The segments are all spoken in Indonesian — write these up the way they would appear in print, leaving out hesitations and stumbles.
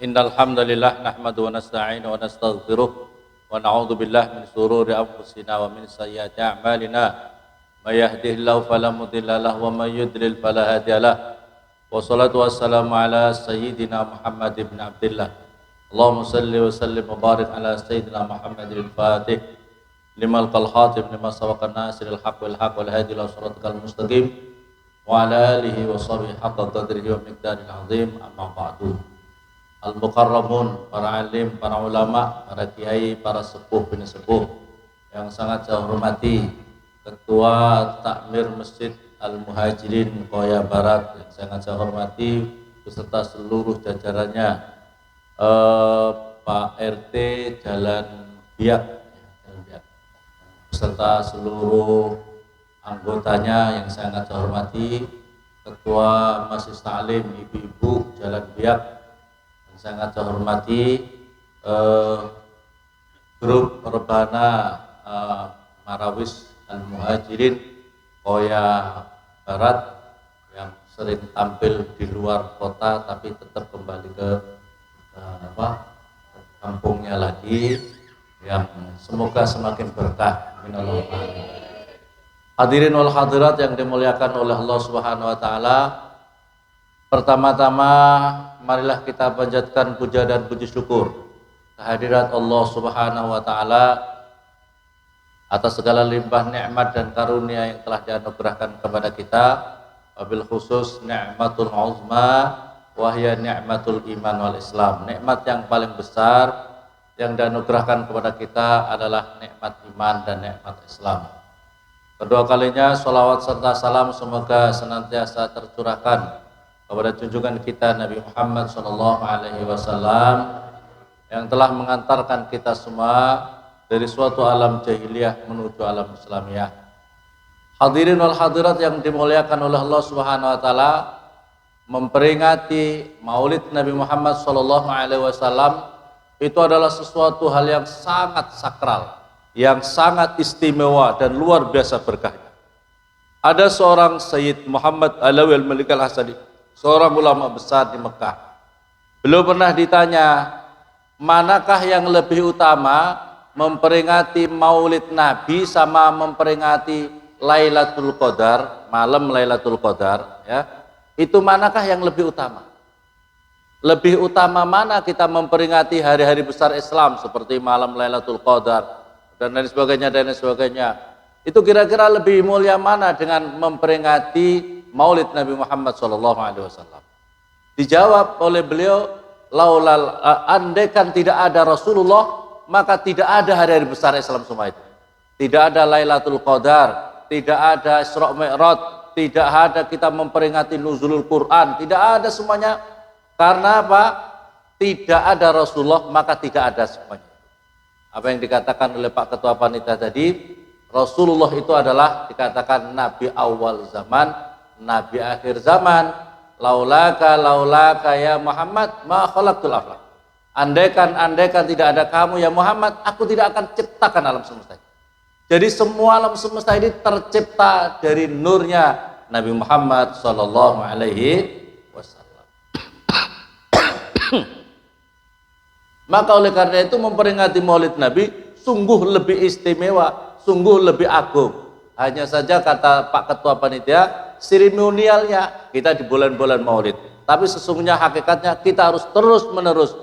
Innal hamdalillah nahmaduhu wa nasta'inu wa nastaghfiruh wa na'udzu billahi min shururi anfusina wa min sayyiati a'malina. May yahdihillahu fala mudilla lahu wa may yudlil fala hadiya lahu. Wassalatu wassalamu ala sayyidina Muhammad ibn Abdillah. Allahumma salli wa sallim wa barik ala sayyidina Muhammadil Fatih limal qal khatim lima sabaqa nasiril haqq wal haqq wal hadi ila siratal mustaqim wa ala alihi wa sahbihi haqqa qadrihi wa miqdaril azim. Amma ba'du. Al-Mukarramun, para alim, para ulama, para kiai, para sepuh bin sepuh yang sangat saya hormati, Ketua Takmir Masjid Al-Muhajirin Koya Barat yang sangat saya hormati beserta seluruh jajarannya, Pak RT Jalan Biak beserta seluruh anggotanya yang sangat saya hormati, Ketua Majelis Ta'lim Ibu-ibu Jalan Biak sangat saya hormati, grup Rebana Marawis Al-Muhajirin Koya Barat yang sering tampil di luar kota tapi tetap kembali ke kampungnya lagi, yang semoga semakin berkah. Hadirin wal hadirat yang dimuliakan oleh Allah Subhanahu wa taala. Pertama-tama marilah kita panjatkan puja dan puji syukur kehadirat Allah Subhanahu wa taala atas segala limpah nikmat dan karunia yang telah dianugerahkan kepada kita, wabil khusus nikmatul uzma wa hiya nikmatul iman wal Islam. Nikmat yang paling besar yang dianugerahkan kepada kita adalah nikmat iman dan nikmat Islam. Kedua kalinya sholawat serta salam semoga senantiasa tercurahkan kepada junjungan kita Nabi Muhammad SAW yang telah mengantarkan kita semua dari suatu alam jahiliyah menuju alam Islamiyah. Hadirin wal hadirat yang dimuliakan oleh Allah Subhanahu wa taala, memperingati Maulid Nabi Muhammad SAW itu adalah sesuatu hal yang sangat sakral, yang sangat istimewa dan luar biasa berkahnya. Ada seorang Sayyid Muhammad Alawi Al-Malik Al-Hasani, seorang ulama besar di Mekah. Beliau pernah ditanya, manakah yang lebih utama, memperingati Maulid Nabi sama memperingati Lailatul Qadar, malam Lailatul Qadar, ya? Itu manakah yang lebih utama? Lebih utama mana kita memperingati hari-hari besar Islam seperti malam Lailatul Qadar dan lain sebagainya dan lain sebagainya. Itu kira-kira lebih mulia mana dengan memperingati Maulid Nabi Muhammad SAW? Dijawab oleh beliau, laulal andaikan tidak ada Rasulullah, maka tidak ada hari-hari besar Islam semua itu. Tidak ada Lailatul Qadar, tidak ada Isra Mi'raj, tidak ada kita memperingati nuzulul Quran, tidak ada semuanya. Karena apa? Tidak ada Rasulullah, maka tidak ada semuanya. Apa yang dikatakan oleh Pak Ketua Panitia tadi, Rasulullah itu adalah dikatakan Nabi awal zaman, Nabi akhir zaman. Laulaka ya Muhammad ma khalaqtul aflaq. Andaikan tidak ada kamu ya Muhammad, aku tidak akan ciptakan alam semesta. Jadi semua alam semesta ini tercipta dari nurnya Nabi Muhammad sallallahu alaihi wasallam. Maka oleh karena itu memperingati Maulid Nabi sungguh lebih istimewa, sungguh lebih agung. Hanya saja kata Pak Ketua Panitia, seremonialnya kita di bulan-bulan Maulid, tapi sesungguhnya hakikatnya kita harus terus menerus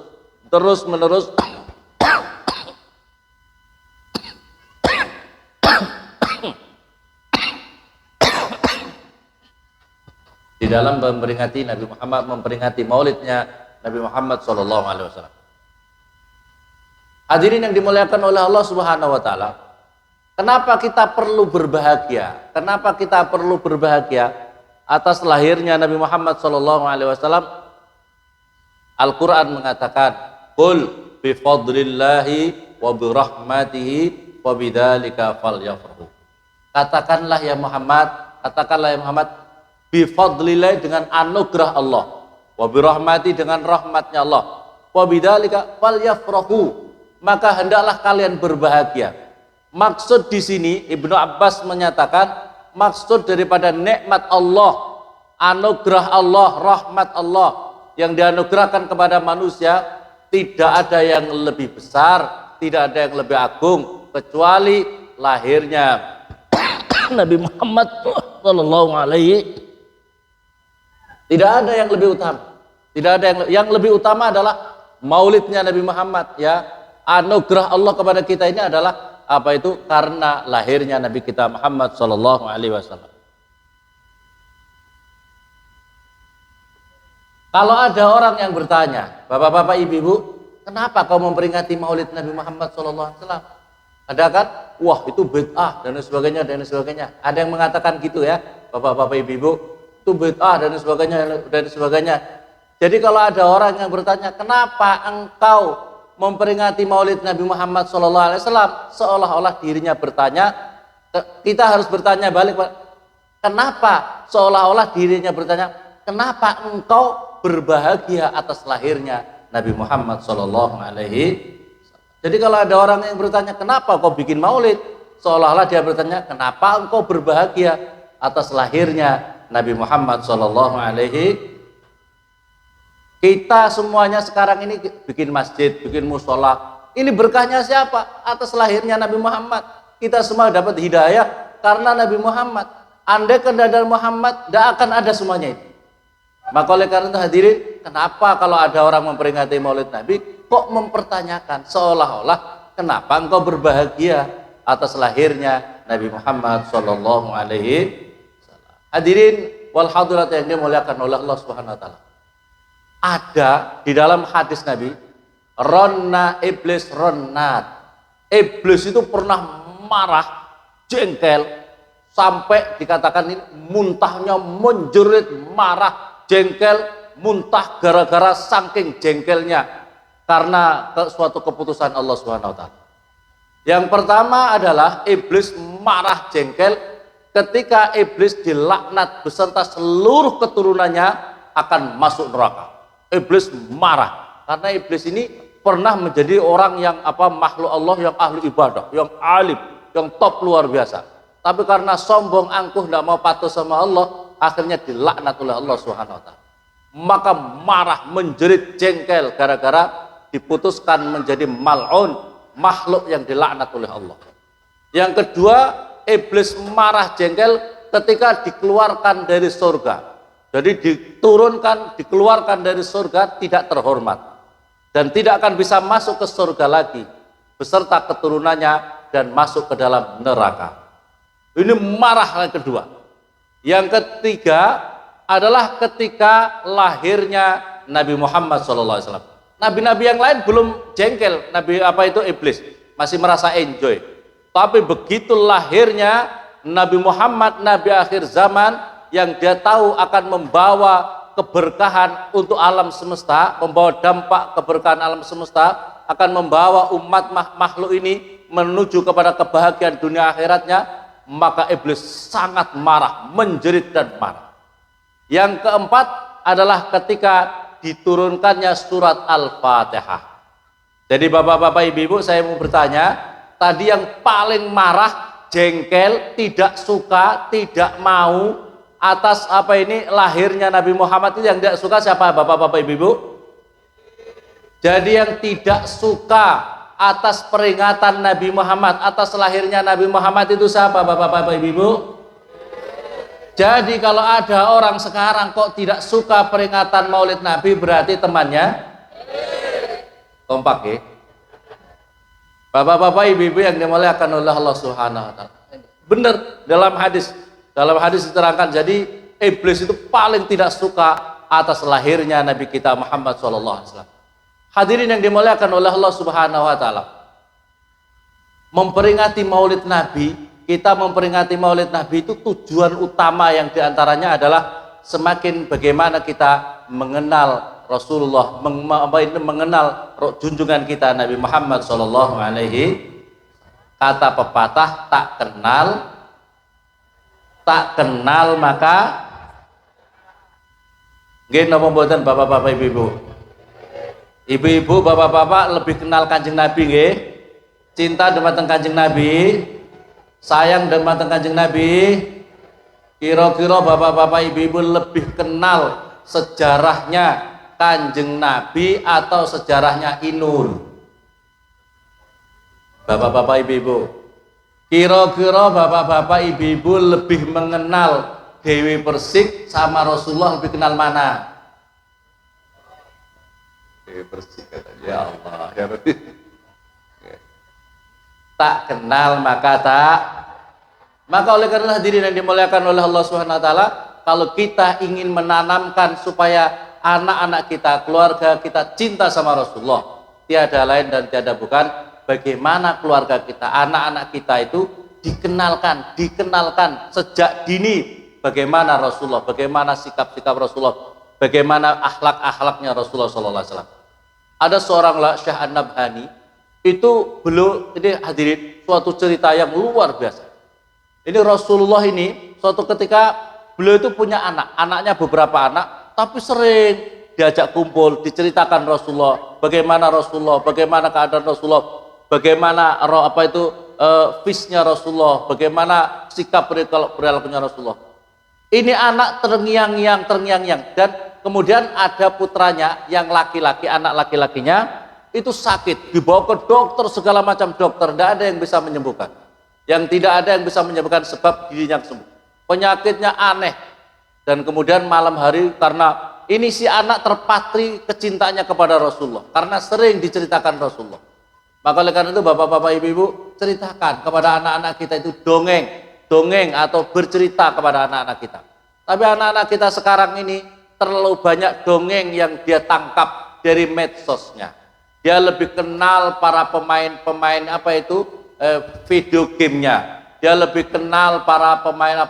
di dalam memperingati Nabi Muhammad, memperingati Maulidnya Nabi Muhammad SAW. Hadirin yang dimuliakan oleh Allah Subhanahu wa taala, kenapa kita perlu berbahagia? Kenapa kita perlu berbahagia atas lahirnya Nabi Muhammad SAW? Al-Quran mengatakan, "Qul bi fadlillahi wa bi rahmatihi wa bidzalika falyafrahu." Katakanlah ya Muhammad, bi fadlillahi, dengan anugerah Allah, wa bi rahmati, dengan rahmatnya Allah, wa bidzalika falyafrahu, maka hendaklah kalian berbahagia. Maksud di sini Ibnu Abbas menyatakan, maksud daripada nikmat Allah, anugerah Allah, rahmat Allah, yang dianugerahkan kepada manusia tidak ada yang lebih besar, tidak ada yang lebih agung kecuali lahirnya Nabi Muhammad sallallahu alaihi. Tidak ada yang lebih utama. Tidak ada yang lebih utama adalah maulidnya Nabi Muhammad, ya. Anugerah Allah kepada kita ini adalah apa itu? Karena lahirnya Nabi kita Muhammad sallallahu alaihi wasallam. Kalau ada orang yang bertanya, bapak-bapak, ibu-ibu, kenapa kau memperingati maulid Nabi Muhammad sallallahu alaihi wasallam? Ada kan? Wah, itu bid'ah dan sebagainya dan sebagainya. Ada yang mengatakan gitu ya, bapak-bapak, ibu-ibu, itu bid'ah dan sebagainya. Jadi kalau ada orang yang bertanya, kenapa engkau memperingati maulid Nabi Muhammad sallallahu alaihi wasallam, seolah-olah dirinya bertanya, kita harus bertanya balik, kenapa seolah-olah dirinya bertanya, kenapa engkau berbahagia atas lahirnya Nabi Muhammad sallallahu alaihi. Jadi kalau ada orang yang bertanya, kenapa kau bikin maulid, seolah-olah dia bertanya, kenapa engkau berbahagia atas lahirnya Nabi Muhammad sallallahu alaihi. Kita semuanya sekarang ini bikin masjid, bikin musola. Ini berkahnya siapa? Atas lahirnya Nabi Muhammad. Kita semua dapat hidayah karena Nabi Muhammad. Andai kan ada Muhammad, tidak akan ada semuanya itu. Maka oleh karena itu hadirin, kenapa kalau ada orang memperingati maulid Nabi kok mempertanyakan seolah-olah kenapa engkau berbahagia atas lahirnya Nabi Muhammad sallallahu alaihi wasallam. Hadirin wal hadirat yang dimuliakan oleh Allah Subhanahu wa taala. Ada di dalam hadis Nabi, ronna iblis ronnat. Iblis itu pernah marah, jengkel, sampai dikatakan ini muntahnya menjerit, marah, jengkel, muntah gara-gara saking jengkelnya karena suatu keputusan Allah Subhanahu wa taala. Yang pertama adalah iblis marah jengkel ketika iblis dilaknat beserta seluruh keturunannya akan masuk neraka. Iblis marah karena iblis ini pernah menjadi orang yang makhluk Allah yang ahli ibadah, yang alim, yang top luar biasa. Tapi karena sombong, angkuh, tidak mau patuh sama Allah, akhirnya dilaknat oleh Allah Subhanahu wa taala. Maka marah, menjerit, jengkel gara-gara diputuskan menjadi mal'un, makhluk yang dilaknat oleh Allah. Yang kedua, iblis marah jengkel ketika dikeluarkan dari surga. Jadi dikeluarkan dari surga tidak terhormat dan tidak akan bisa masuk ke surga lagi beserta keturunannya dan masuk ke dalam neraka. Ini marah yang kedua. Yang ketiga adalah ketika lahirnya Nabi Muhammad SAW. Nabi-nabi yang lain belum jengkel, iblis masih merasa enjoy. Tapi begitu lahirnya Nabi Muhammad, Nabi akhir zaman yang dia tahu akan membawa keberkahan untuk alam semesta, membawa dampak keberkahan alam semesta, akan membawa umat makhluk ini menuju kepada kebahagiaan dunia akhiratnya, maka iblis sangat marah, menjerit dan marah. Yang keempat adalah ketika diturunkannya surat Al-Fatihah. Jadi bapak-bapak, ibu-ibu, saya mau bertanya, tadi yang paling marah, jengkel, tidak suka, tidak mau atas lahirnya Nabi Muhammad, itu yang tidak suka siapa bapak-bapak, ibu-ibu? Jadi yang tidak suka atas peringatan Nabi Muhammad, atas lahirnya Nabi Muhammad itu siapa bapak-bapak, ibu-ibu? Jadi kalau ada orang sekarang kok tidak suka peringatan maulid Nabi, berarti temannya kompak ya. Bapak-bapak, ibu-ibu yang dimuliakan oleh Allah Subhanahu wa taala. Benar, dalam hadis diterangkan, jadi iblis itu paling tidak suka atas lahirnya Nabi kita Muhammad SAW. Hadirin yang dimuliakan oleh Allah Subhanahu wa taala. Memperingati maulid Nabi, kita memperingati maulid Nabi itu tujuan utama yang diantaranya adalah semakin bagaimana kita mengenal Rasulullah, mengenal junjungan kita Nabi Muhammad sallallahu alaihi. Kata pepatah, tak kenal maka nggih napa mboten bapak-bapak, ibu-ibu? Ibu-ibu, bapak-bapak lebih kenal Kanjeng Nabi nggih? Cinta dumateng Kanjeng Nabi, sayang dumateng Kanjeng Nabi. Kira-kira bapak-bapak, ibu-ibu lebih kenal sejarahnya Kanjeng Nabi atau sejarahnya Inul? Bapak-bapak ibu-ibu, kira-kira bapak-bapak ibu-ibu lebih mengenal Dewi Persik sama Rasulullah, lebih kenal mana? Dewi Persik, ya Allah ya Rabbi. Tak kenal maka oleh karena hadirin yang dimuliakan oleh Allah Subhanahu wa taala, kalau kita ingin menanamkan supaya anak-anak kita, keluarga kita cinta sama Rasulullah, tiada lain dan tiada bukan bagaimana keluarga kita, anak-anak kita itu dikenalkan sejak dini bagaimana Rasulullah, bagaimana sikap-sikap Rasulullah, bagaimana akhlak-akhlaknya Rasulullah sallallahu alaihi wasallam. Ada seorang Syekh An-Nabhani, itu beliau ini hadirin suatu cerita yang luar biasa. Ini Rasulullah ini suatu ketika beliau itu punya anaknya beberapa anak, tapi sering diajak kumpul, diceritakan Rasulullah, bagaimana keadaan Rasulullah, bagaimana visnya Rasulullah, bagaimana sikap perilakunya Rasulullah. Ini anak terngiang-ngiang dan kemudian ada putranya yang laki-laki, anak laki-lakinya itu sakit, dibawa ke dokter, segala macam dokter, tidak ada yang bisa menyembuhkan. Yang tidak ada yang bisa menyembuhkan sebab giginya sembuh. Penyakitnya aneh. Dan kemudian malam hari, karena ini si anak terpatri kecintanya kepada Rasulullah, karena sering diceritakan Rasulullah. Maka oleh karena itu bapak-bapak ibu-ibu, ceritakan kepada anak-anak kita itu dongeng atau bercerita kepada anak-anak kita. Tapi anak-anak kita sekarang ini terlalu banyak dongeng yang dia tangkap dari medsosnya. Dia lebih kenal para pemain video gamenya. Dia lebih kenal para pemain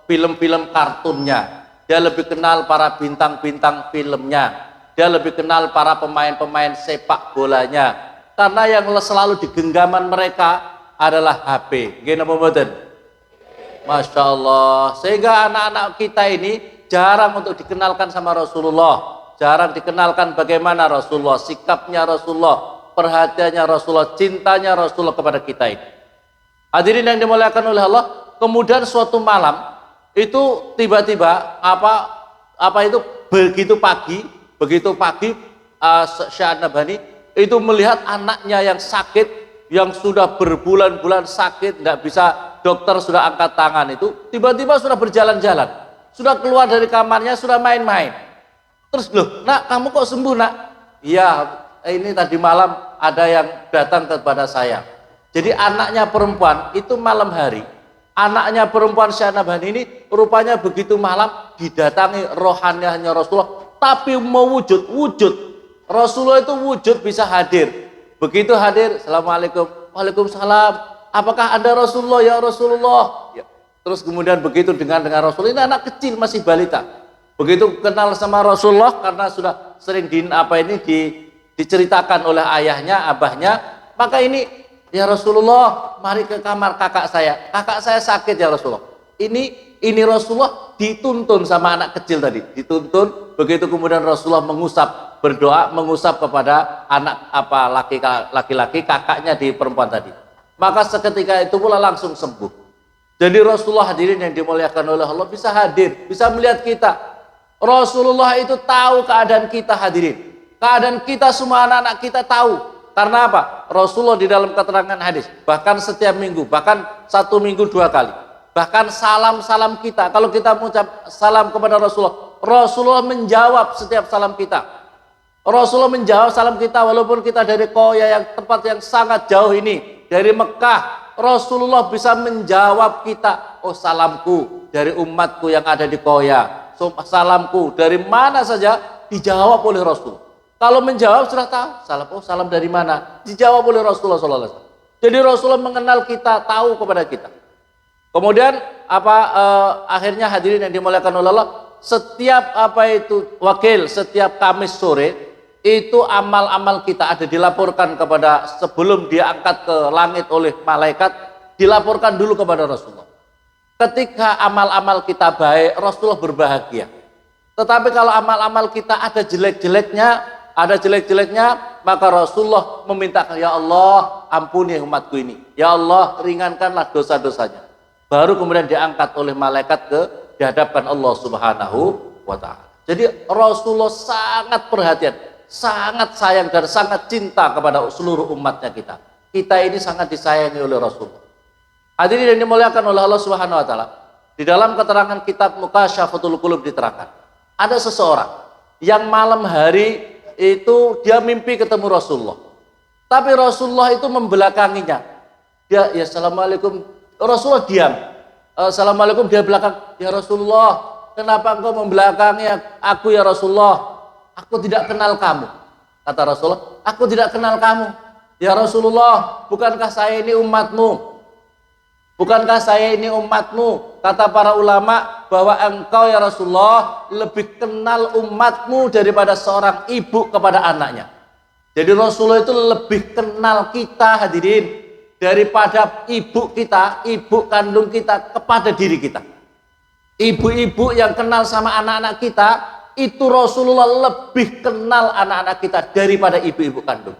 film-film kartunnya. Dia lebih kenal para bintang-bintang filmnya. Dia lebih kenal para pemain-pemain sepak bolanya. Karena yang selalu di genggaman mereka adalah HP. Gini apa betul? Masya Allah. Sehingga anak-anak kita ini jarang untuk dikenalkan sama Rasulullah. Jarang dikenalkan bagaimana Rasulullah, sikapnya Rasulullah, perhatiannya Rasulullah, cintanya Rasulullah kepada kita ini. Hadirin yang dimuliakan oleh Allah, kemudian suatu malam itu tiba-tiba begitu pagi Syekh An-Nabhani itu melihat anaknya yang sakit, yang sudah berbulan-bulan sakit, tidak bisa, dokter sudah angkat tangan, itu tiba-tiba sudah berjalan-jalan, sudah keluar dari kamarnya, sudah main-main. Terus, loh, nak, kamu kok sembuh, nak? Iya, ini tadi malam ada yang datang kepada saya. Jadi anaknya perempuan itu malam hari, anaknya perempuan Syekh An-Nabhani ini rupanya begitu malam didatangi rohaniahnya Rasulullah, tapi mewujud Rasulullah itu wujud, bisa hadir. Begitu hadir, assalamualaikum, waalaikumsalam, apakah Anda Rasulullah? Ya Rasulullah. Ya. Terus kemudian begitu dengan Rasulullah, ini anak kecil masih balita. Begitu kenal sama Rasulullah karena sudah sering diceritakan oleh ayahnya, abahnya, maka ini, ya Rasulullah, mari ke kamar kakak saya sakit ya Rasulullah. Ini Rasulullah dituntun sama anak kecil tadi, dituntun. Begitu kemudian Rasulullah berdoa mengusap kepada anak laki-laki kakaknya di perempuan tadi. Maka seketika itu pula langsung sembuh. Jadi Rasulullah, hadirin yang dimuliakan oleh Allah, bisa hadir, bisa melihat kita. Rasulullah itu tahu keadaan kita, hadirin. Keadaan kita semua, anak-anak kita tahu. Karena apa? Rasulullah di dalam keterangan hadis, bahkan setiap minggu, bahkan 1 minggu 2 kali, bahkan salam-salam kita, kalau kita mengucap salam kepada Rasulullah menjawab setiap salam kita. Rasulullah menjawab salam kita walaupun kita dari Koya, yang tempat yang sangat jauh ini, dari Mekah, Rasulullah bisa menjawab kita. Oh, salamku dari umatku yang ada di Koya, salamku dari mana saja dijawab oleh Rasul. Kalau menjawab sudah tahu, salam dari mana, dijawab oleh Rasulullah SAW. Jadi Rasulullah mengenal kita, tahu kepada kita. Kemudian akhirnya hadirin yang dimuliakan oleh Allah, setiap setiap Kamis sore itu amal-amal kita ada dilaporkan kepada, sebelum dia angkat ke langit oleh malaikat, dilaporkan dulu kepada Rasulullah. Ketika amal-amal kita baik, Rasulullah berbahagia. Tetapi kalau amal-amal kita ada jelek-jeleknya, maka Rasulullah meminta, ya Allah, ampuni umatku ini. Ya Allah, ringankanlah dosa-dosanya. Baru kemudian diangkat oleh malaikat dihadapkan Allah Subhanahu wa ta'ala. Jadi Rasulullah sangat perhatian, sangat sayang dan sangat cinta kepada seluruh umatnya kita. Kita ini sangat disayangi oleh Rasulullah. Hadirin yang dimuliakan oleh Allah Subhanahu wa taala. Di dalam keterangan kitab Mukasyfatul Qulub diterangkan, ada seseorang yang malam hari itu dia mimpi ketemu Rasulullah. Tapi Rasulullah itu membelakanginya. Dia, ya assalamualaikum. Rasulullah diam. Assalamualaikum, dia belakang. Ya Rasulullah, kenapa engkau membelakangi aku ya Rasulullah? Aku tidak kenal kamu. Kata Rasulullah, aku tidak kenal kamu. Ya Rasulullah, bukankah saya ini umatmu? Bukankah saya ini umatmu? Kata para ulama bahwa engkau ya Rasulullah lebih kenal umatmu daripada seorang ibu kepada anaknya. Jadi Rasulullah itu lebih kenal kita, hadirin, daripada ibu kita, ibu kandung kita kepada diri kita. Ibu-ibu yang kenal sama anak-anak kita, itu Rasulullah lebih kenal anak-anak kita daripada ibu-ibu kandung.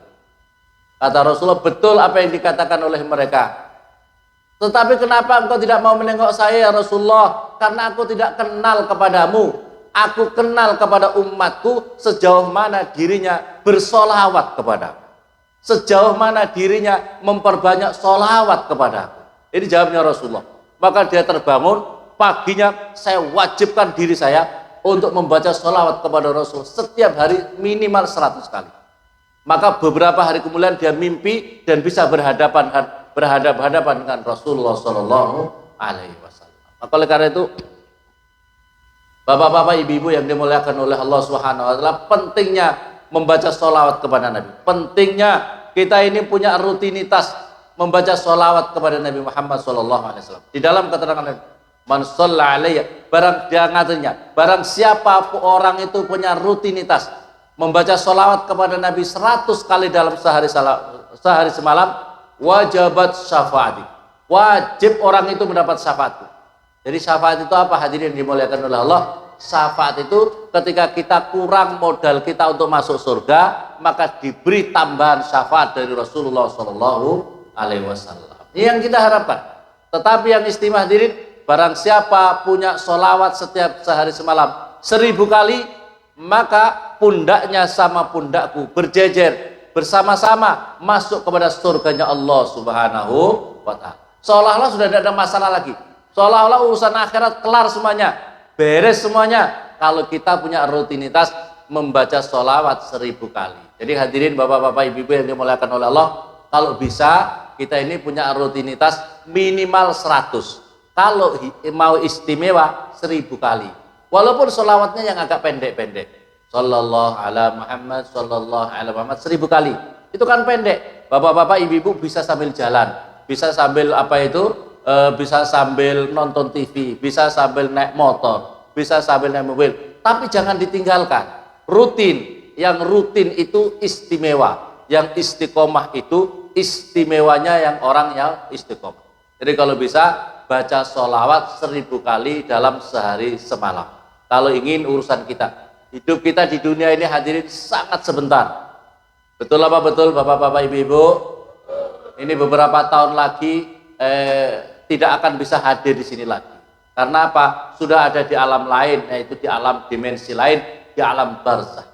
Kata Rasulullah, betul apa yang dikatakan oleh mereka. Tetapi kenapa engkau tidak mau menengok saya ya Rasulullah? Karena aku tidak kenal kepadamu. Aku kenal kepada umatku sejauh mana dirinya bersolawat kepada aku. Sejauh mana dirinya memperbanyak solawat kepada aku. Ini jawabnya Rasulullah. Maka dia terbangun, paginya saya wajibkan diri saya untuk membaca solawat kepada Rasul setiap hari minimal 100 kali. Maka beberapa hari kemudian dia mimpi dan bisa berhadapan-hadapan dengan Rasulullah Shallallahu Alaihi Wasallam. Maka oleh karena itu, bapak-bapak, ibu-ibu yang dimuliakan oleh Allah Subhanahu Wa Taala, pentingnya membaca sholawat kepada Nabi. Pentingnya kita ini punya rutinitas membaca sholawat kepada Nabi Muhammad Shallallahu Alaihi Wasallam. Di dalam keterangan Nabi, man shalla alaiya, barang dia ngatanya, barang siapa orang itu punya rutinitas membaca sholawat kepada Nabi 100 kali dalam sehari semalam, wajabat syafaati, wajib orang itu mendapat syafaatku. Jadi syafaat itu apa, hadirin yang dimuliakan oleh Allah? Syafaat itu ketika kita kurang modal kita untuk masuk surga, maka diberi tambahan syafaat dari Rasulullah Shallallahu Alaihi Wasallam. Ini yang kita harapkan. Tetapi yang istimewa, hadirin, barang siapa punya sholawat setiap sehari semalam 1000 kali, maka pundaknya sama pundakku berjejer bersama-sama masuk kepada surganya Allah Subhanahu wa Ta'ala. Seolah-olah sudah tidak ada masalah lagi, seolah-olah urusan akhirat kelar semuanya, beres semuanya, kalau kita punya rutinitas membaca sholawat 1000 kali. Jadi hadirin bapak-bapak, ibu-ibu yang dimuliakan oleh Allah, kalau bisa kita ini punya rutinitas minimal 100, kalau mau istimewa 1000 kali. Walaupun sholawatnya yang agak pendek-pendek, sallallahu ala Muhammad, sallallahu ala Muhammad 1000 kali, itu kan pendek. Bapak-bapak, ibu-ibu bisa sambil jalan, bisa sambil bisa sambil nonton TV, bisa sambil naik motor, bisa sambil naik mobil. Tapi jangan ditinggalkan. Rutin, yang rutin itu istimewa, yang istiqomah itu istimewanya yang orang yang istiqomah. Jadi kalau bisa baca sholawat 1000 kali dalam sehari semalam. Kalau ingin urusan kita, hidup kita di dunia ini, hadirin, sangat sebentar. Betul apa betul bapak-bapak, ibu-ibu? Ini beberapa tahun lagi tidak akan bisa hadir di sini lagi. Karena apa? Sudah ada di alam lain, yaitu di alam dimensi lain, di alam barzah.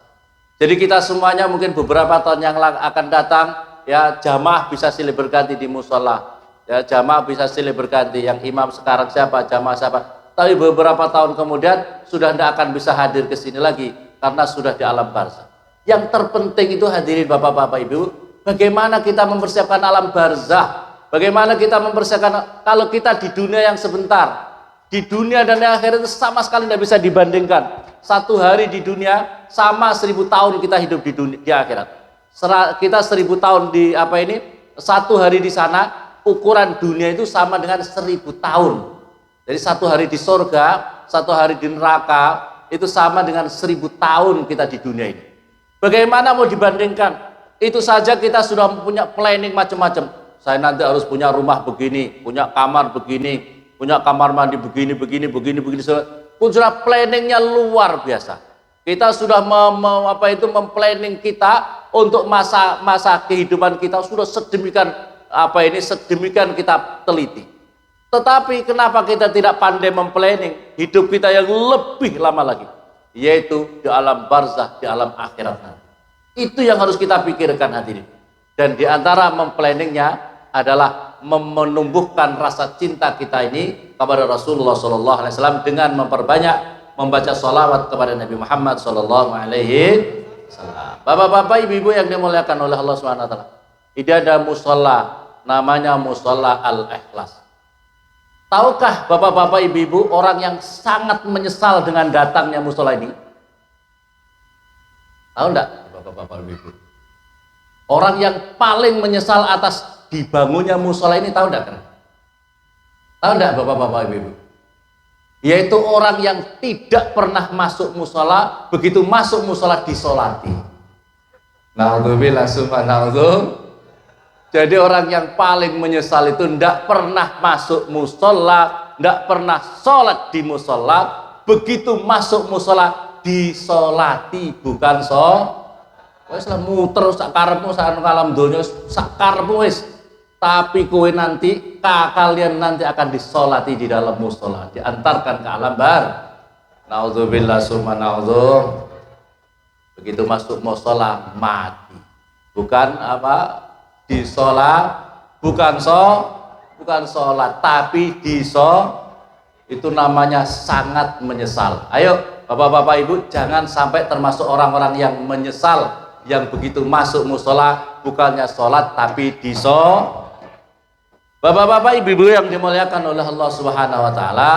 Jadi kita semuanya mungkin beberapa tahun yang akan datang, ya jamaah bisa silih berganti di musola, ya jamaah bisa silih berganti. Yang imam sekarang siapa, jamaah siapa. Tapi beberapa tahun kemudian sudah tidak akan bisa hadir ke sini lagi karena sudah di alam barzah. Yang terpenting itu, hadirin bapak-bapak, ibu, bagaimana kita mempersiapkan alam barzah, bagaimana kita mempersiapkan kalau kita di dunia yang sebentar. Di dunia dan di akhirat itu sama sekali tidak bisa dibandingkan. Satu hari di dunia sama 1000 tahun kita hidup di dunia, di akhirat. Kita 1000 tahun di satu hari di sana, ukuran dunia itu sama dengan 1000 tahun. Jadi satu hari di surga, satu hari di neraka, itu sama dengan 1000 tahun kita di dunia ini. Bagaimana mau dibandingkan? Itu saja kita sudah punya planning macam-macam. Saya nanti harus punya rumah begini, punya kamar begini, punya kamar mandi begini. Sudah planningnya luar biasa. Kita sudah memplanning kita untuk masa kehidupan kita sudah sedemikian kita teliti. Tetapi kenapa kita tidak pandai memplanning hidup kita yang lebih lama lagi? yaitu di alam barzah, di alam akhirat nanti. Itu yang harus kita pikirkan hadirin. Dan di antara memplanningnya adalah menumbuhkan rasa cinta kita ini kepada Rasulullah SAW dengan memperbanyak membaca sholawat kepada Nabi Muhammad SAW. Bapak-bapak, ibu-ibu yang dimuliakan oleh Allah SWT, ini ada musola, namanya musola Al-Ikhlas. Tahukah bapak-bapak, ibu-ibu, orang yang sangat menyesal dengan datangnya musola ini? Tahu enggak bapak-bapak, ibu-ibu? Orang yang paling menyesal atas dibangunnya musola ini, tahu enggak? Tahu enggak bapak-bapak, ibu-ibu? Yaitu orang yang tidak pernah masuk musola, begitu masuk musola disolati. Na'udzubillah subhanallah. Jadi orang yang paling menyesal itu tidak pernah masuk musola, tidak pernah sholat di musola, begitu masuk musola disolati, bukan wis lah muter sak karepmu sak alam donya sak karepmu wis. Tapi kowe nanti kalian nanti akan disolati di dalam musola, diantarkan ke alam bar. Nauzubillah subhanallah. Begitu masuk musola mati. Bukan apa? Disolat, bukan sholat, tapi itu namanya sangat menyesal. Ayo bapak-bapak ibu, jangan sampai termasuk orang-orang yang menyesal, yang begitu masuk musola bukannya sholat tapi Bapak-bapak ibu-ibu yang dimuliakan oleh Allah Subhanahu wa taala.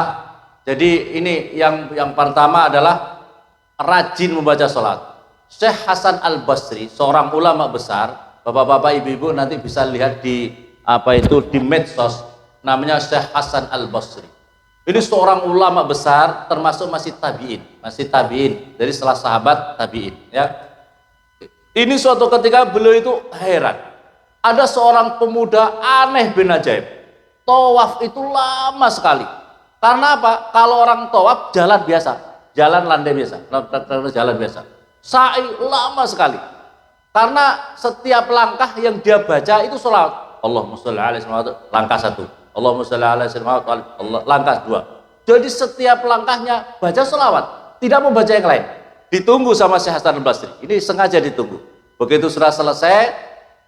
Jadi ini yang pertama adalah rajin membaca sholat. Syekh Hasan Al-Basri, seorang ulama besar, bapak-bapak ibu-ibu nanti bisa lihat di di medsos, namanya Syekh Hasan Al-Basri. Ini seorang ulama besar, termasuk masih tabiin, dari setelah sahabat tabiin, ya. Ini suatu ketika beliau itu heran. Ada seorang pemuda aneh bin ajaib. Tawaf itu lama sekali. Karena apa? Kalau orang tawaf jalan biasa, jalan landai biasa, jalan biasa. Sa'i lama sekali. Karena setiap langkah yang dia baca itu sholawat. Allahumma sholli alaihi wasallam, langkah 1. Allahumma sholli alaihi wasallam, langkah 2. Jadi setiap langkahnya baca sholawat, tidak membaca yang lain. Ditunggu sama Syekh Hasan Al-Basri. Ini sengaja ditunggu. Begitu sudah selesai,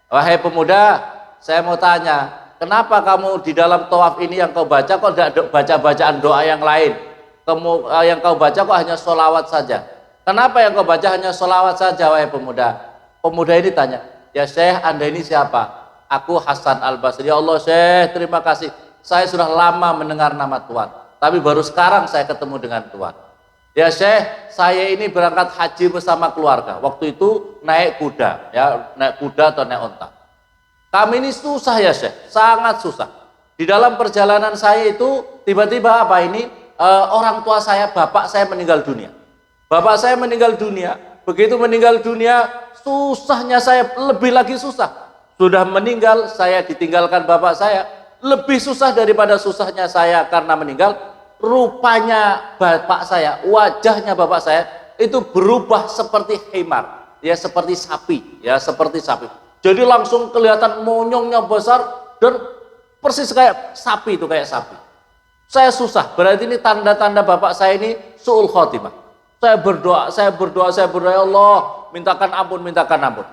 wahai pemuda, saya mau tanya, kenapa kamu di dalam tawaf ini yang kau baca kok tidak baca-bacaan doa yang lain? Yang kau baca kok hanya sholawat saja? Kenapa yang kau baca hanya sholawat saja, wahai pemuda? Pemuda ini tanya, ya Syekh, Anda ini siapa? Aku Hasan Al-Basri. Ya Allah Syekh, terima kasih. Saya sudah lama mendengar nama Tuhan, tapi baru sekarang saya ketemu dengan Tuhan. Ya Syekh, saya ini berangkat haji bersama keluarga. Waktu itu naik kuda, ya, naik kuda atau naik onta. Kami ini susah ya Syekh, sangat susah. Di dalam perjalanan saya itu tiba-tiba orang tua saya, bapak saya meninggal dunia. Bapak saya meninggal dunia. Begitu meninggal dunia, susahnya saya lebih lagi susah. Sudah meninggal, saya ditinggalkan bapak saya. Lebih susah daripada susahnya saya karena meninggal. Rupanya bapak saya, wajahnya bapak saya itu berubah seperti himar, ya seperti sapi, ya seperti sapi. Jadi langsung kelihatan monyongnya besar dan persis kayak sapi itu, kayak sapi. Saya susah, berarti ini tanda-tanda bapak saya ini su'ul khotimah. Saya berdoa, ya Allah, mintakan ampun.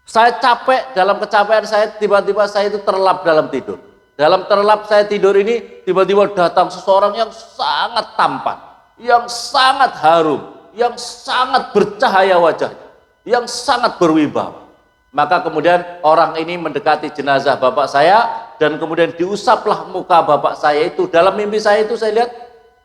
Saya capek, dalam kecapean saya tiba-tiba saya itu terlelap dalam tidur. Dalam terlelap saya tidur ini, tiba-tiba datang seseorang yang sangat tampan, yang sangat harum, yang sangat bercahaya wajahnya, yang sangat berwibawa. Maka kemudian orang ini mendekati jenazah bapak saya, dan kemudian diusaplah muka bapak saya itu. Dalam mimpi saya itu saya lihat,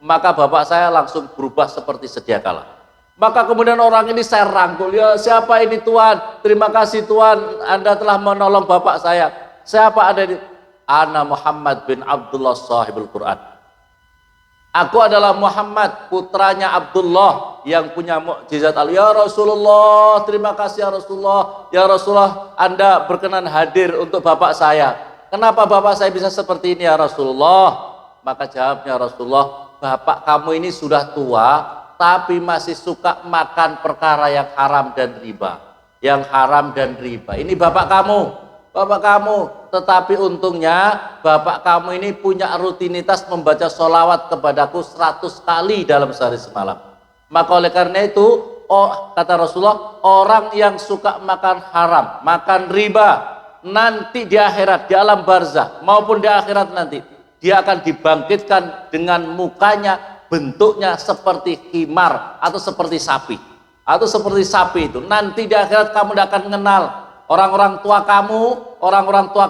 maka bapak saya langsung berubah seperti sedia kala. Maka kemudian orang ini saya rangkul, ya siapa ini Tuhan? Terima kasih Tuhan, Anda telah menolong bapak saya. Siapa ada di... Ana Muhammad bin Abdullah sahibul Quran. Aku adalah Muhammad, putranya Abdullah yang punya mukjizat Allah. Ya Rasulullah, terima kasih ya Rasulullah. Ya Rasulullah, Anda berkenan hadir untuk bapak saya. Kenapa bapak saya bisa seperti ini ya Rasulullah? Maka jawabnya Rasulullah, bapak kamu ini sudah tua, tapi masih suka makan perkara yang haram dan riba. Yang haram dan riba. Ini bapak kamu. Tetapi untungnya bapak kamu ini punya rutinitas membaca sholawat kepadaku 100 kali dalam sehari semalam. Maka oleh karena itu, kata Rasulullah, orang yang suka makan haram, makan riba, nanti di akhirat, di alam barzah maupun di akhirat nanti, dia akan dibangkitkan dengan mukanya, bentuknya seperti himar atau seperti sapi. Atau seperti sapi itu. Nanti di akhirat kamu tidak akan mengenal orang-orang tua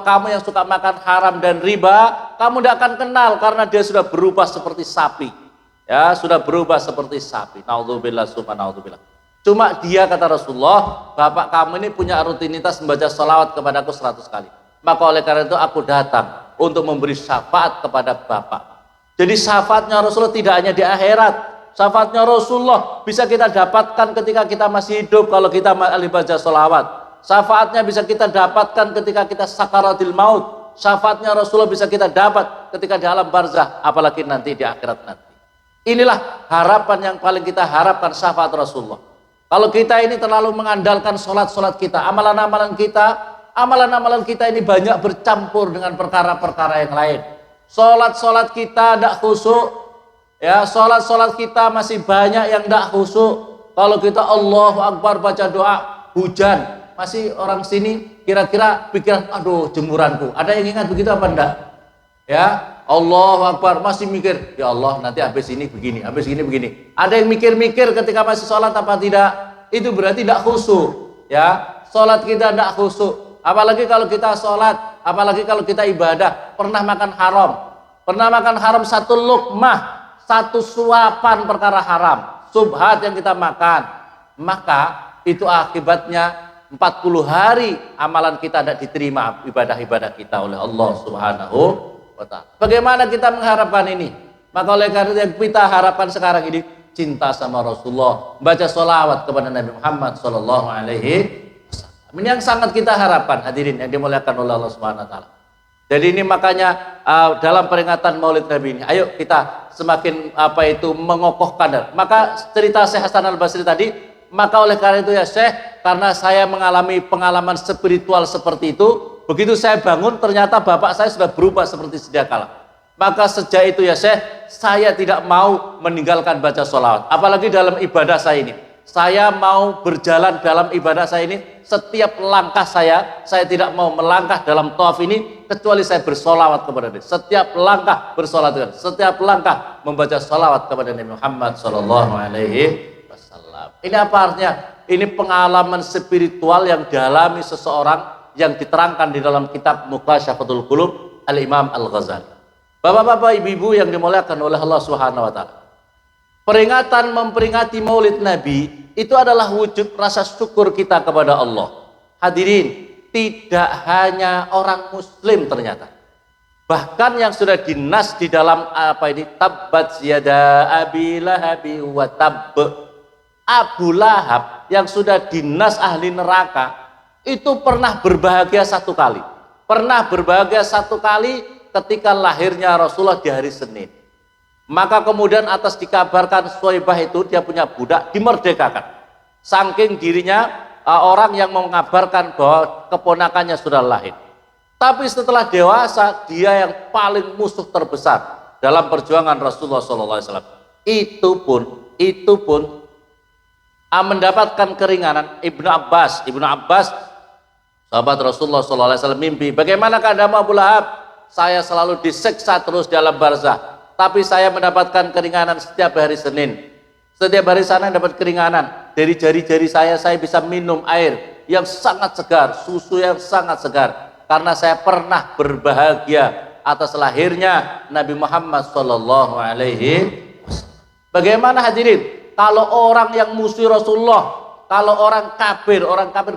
kamu yang suka makan haram dan riba, kamu tidak akan kenal karena dia sudah berubah seperti sapi. Ya, sudah berubah seperti sapi. Naudzubillah, subhanallah. Cuma dia, kata Rasulullah, bapak kamu ini punya rutinitas membaca salawat kepadaku 100 kali. Maka oleh karena itu aku datang untuk memberi syafaat kepada bapak. Jadi syafaatnya Rasulullah tidak hanya di akhirat. Syafaatnya Rasulullah bisa kita dapatkan ketika kita masih hidup kalau kita ahli baca salawat. Syafaatnya bisa kita dapatkan ketika kita sakaratil maut. Syafaatnya Rasulullah bisa kita dapat ketika di alam barzah, apalagi nanti di akhirat nanti. Inilah harapan yang paling kita harapkan, syafaat Rasulullah. Kalau kita ini terlalu mengandalkan sholat-sholat kita, amalan-amalan kita ini banyak bercampur dengan perkara-perkara yang lain. Sholat-sholat kita tidak khusyuk, ya, sholat-sholat kita masih banyak yang tidak khusyuk. Kalau kita Allahu Akbar baca doa, hujan, masih orang sini kira-kira pikiran, aduh jemuranku. Ada yang ingat begitu apa enggak? Ya, Allahu Akbar, masih mikir, ya Allah nanti habis ini begini, habis ini begini. Ada yang mikir-mikir ketika masih sholat apa tidak? Itu berarti tidak khusyuk. Ya, sholat kita tidak khusyuk. Apalagi kalau kita sholat, apalagi kalau kita ibadah, pernah makan haram satu lukmah, satu suapan perkara haram, subhat yang kita makan, maka itu akibatnya 40 hari amalan kita tidak diterima, ibadah-ibadah kita oleh Allah Subhanahu wa ta'ala. Bagaimana kita mengharapkan ini? Maka oleh karena yang kita harapkan sekarang ini, cinta sama Rasulullah, baca sholawat kepada Nabi Muhammad Sallallahu Alaihi Wasallam. Ini yang sangat kita harapkan, hadirin yang dimuliakan oleh Allah Subhanahu wa ta'ala. Jadi ini makanya dalam peringatan Maulid Nabi ini, ayo kita semakin mengokohkan. Maka cerita Syekh Hasan Al-Basri tadi, maka oleh karena itu ya Syekh, karena saya mengalami pengalaman spiritual seperti itu, begitu saya bangun ternyata bapak saya sudah berubah seperti sedia kala. Maka sejak itu ya Syekh, saya tidak mau meninggalkan baca sholawat, apalagi dalam ibadah saya ini. Saya mau berjalan dalam ibadah saya ini, setiap langkah saya tidak mau melangkah dalam tawaf ini kecuali saya bersolawat kepada Nabi. Setiap langkah bersolawat, setiap langkah membaca solawat kepada Nabi Muhammad Sallallahu Alaihi Wasallam. Ini apa artinya? Ini pengalaman spiritual yang dialami seseorang yang diterangkan di dalam kitab Muqasyafatul Qulub Al-Imam Al-Ghazali. Bapak-bapak, ibu-ibu yang dimuliakan oleh Allah Subhanahu wa ta'ala. Peringatan memperingati Maulid Nabi itu adalah wujud rasa syukur kita kepada Allah. Hadirin, tidak hanya orang muslim ternyata. Bahkan yang sudah dinas di dalam tabbat yada abi lahabi wa tabb. Abu Lahab yang sudah dinas ahli neraka itu pernah berbahagia satu kali. Pernah berbahagia satu kali ketika lahirnya Rasulullah di hari Senin. Maka kemudian atas dikabarkan Suwaibah itu dia punya budak dimerdekakan. Saking dirinya orang yang mengabarkan bahwa keponakannya sudah lahir. Tapi setelah dewasa dia yang paling musuh terbesar dalam perjuangan Rasulullah SAW. Itu pun mendapatkan keringanan. Ibnu Abbas sahabat Rasulullah SAW mimpi, bagaimana keadaanmu Abu Lahab? Saya selalu disiksa terus dalam barzah, tapi saya mendapatkan keringanan setiap hari Senin. Setiap hari sana dapat keringanan. Dari jari-jari saya bisa minum air yang sangat segar, susu yang sangat segar, karena saya pernah berbahagia atas lahirnya Nabi Muhammad Sallallahu Alaihi Wasallam. Bagaimana hadirin? Kalau orang yang musuh Rasulullah, kalau orang kafir